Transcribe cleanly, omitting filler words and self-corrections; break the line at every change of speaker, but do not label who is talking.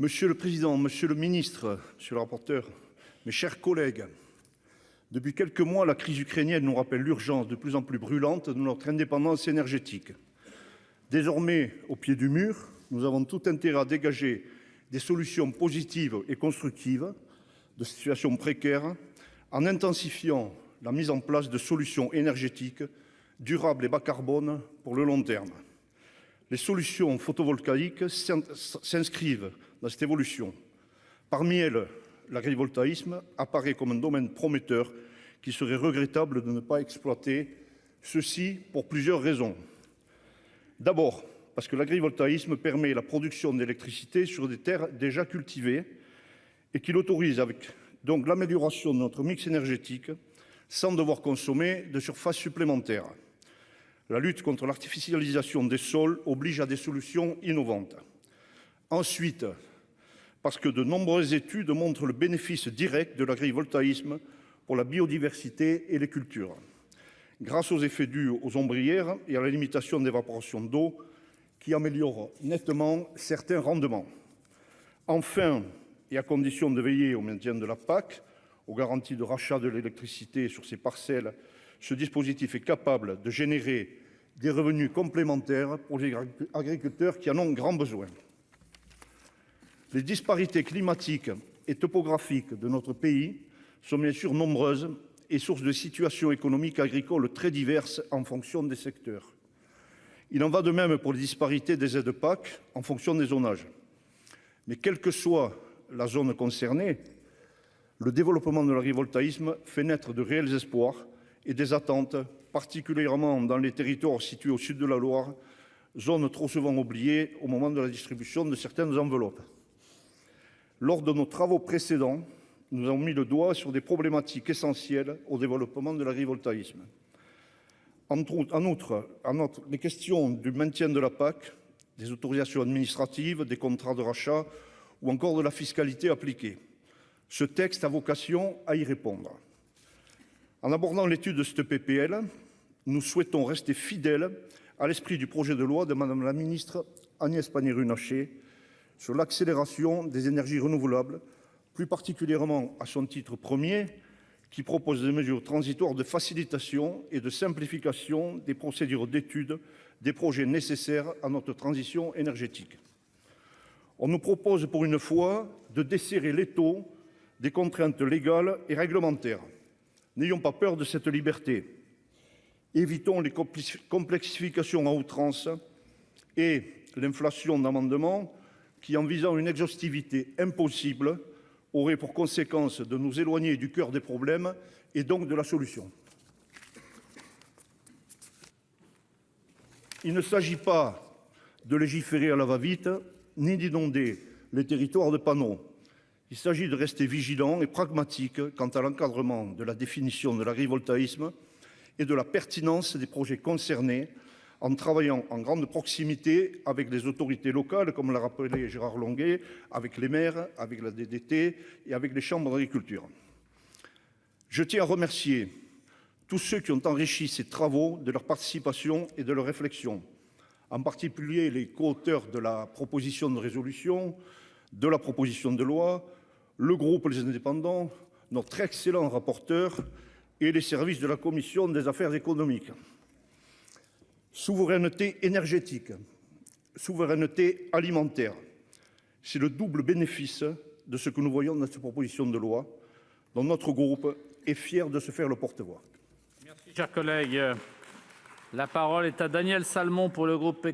Monsieur le président, monsieur le ministre, monsieur le rapporteur, mes chers collègues, depuis quelques mois, la crise ukrainienne nous rappelle l'urgence de plus en plus brûlante de notre indépendance énergétique. Désormais au pied du mur, nous avons tout intérêt à dégager des solutions positives et constructives de situations précaires en intensifiant la mise en place de solutions énergétiques durables et bas carbone pour le long terme. Les solutions photovoltaïques s'inscrivent dans cette évolution. Parmi elles, l'agrivoltaïsme apparaît comme un domaine prometteur qu'il serait regrettable de ne pas exploiter, ceci pour plusieurs raisons. D'abord, parce que l'agrivoltaïsme permet la production d'électricité sur des terres déjà cultivées et qu'il autorise avec donc l'amélioration de notre mix énergétique sans devoir consommer de surface supplémentaire. La lutte contre l'artificialisation des sols oblige à des solutions innovantes. Ensuite, parce que de nombreuses études montrent le bénéfice direct de l'agrivoltaïsme pour la biodiversité et les cultures, grâce aux effets dus aux ombrières et à la limitation d'évaporation d'eau qui améliorent nettement certains rendements. Enfin, et à condition de veiller au maintien de la PAC, aux garanties de rachat de l'électricité sur ces parcelles, ce dispositif est capable de générer des revenus complémentaires pour les agriculteurs qui en ont grand besoin. Les disparités climatiques et topographiques de notre pays sont bien sûr nombreuses et source de situations économiques agricoles très diverses en fonction des secteurs. Il en va de même pour les disparités des aides PAC en fonction des zonages. Mais quelle que soit la zone concernée, le développement de l'agrivoltaïsme fait naître de réels espoirs et des attentes, particulièrement dans les territoires situés au sud de la Loire, zone trop souvent oubliée au moment de la distribution de certaines enveloppes. Lors de nos travaux précédents, nous avons mis le doigt sur des problématiques essentielles au développement de l'agrivoltaïsme. En outre, les questions du maintien de la PAC, des autorisations administratives, des contrats de rachat ou encore de la fiscalité appliquée. Ce texte a vocation à y répondre. En abordant l'étude de cette PPL, nous souhaitons rester fidèles à l'esprit du projet de loi de Madame la ministre Agnès Pannier-Runacher sur l'accélération des énergies renouvelables, plus particulièrement à son titre premier, qui propose des mesures transitoires de facilitation et de simplification des procédures d'étude des projets nécessaires à notre transition énergétique. On nous propose pour une fois de desserrer l'étau des contraintes légales et réglementaires. N'ayons pas peur de cette liberté. Évitons les complexifications à outrance et l'inflation d'amendements qui, en visant une exhaustivité impossible, aurait pour conséquence de nous éloigner du cœur des problèmes et donc de la solution. Il ne s'agit pas de légiférer à la va-vite, ni d'inonder les territoires de panneaux. Il s'agit de rester vigilant et pragmatique quant à l'encadrement de la définition de l'agrivoltaïsme et de la pertinence des projets concernés, en travaillant en grande proximité avec les autorités locales, comme l'a rappelé Gérard Longuet, avec les maires, avec la DDT et avec les chambres d'agriculture. Je tiens à remercier tous ceux qui ont enrichi ces travaux de leur participation et de leur réflexion, en particulier les co-auteurs de la proposition de résolution, de la proposition de loi, le groupe Les Indépendants, notre excellent rapporteur et les services de la Commission des affaires économiques. Souveraineté énergétique, souveraineté alimentaire, c'est le double bénéfice de ce que nous voyons dans cette proposition de loi, dont notre groupe est fier de se faire le porte-voix.
Merci, chers collègues. La parole est à Daniel Salmon pour le groupe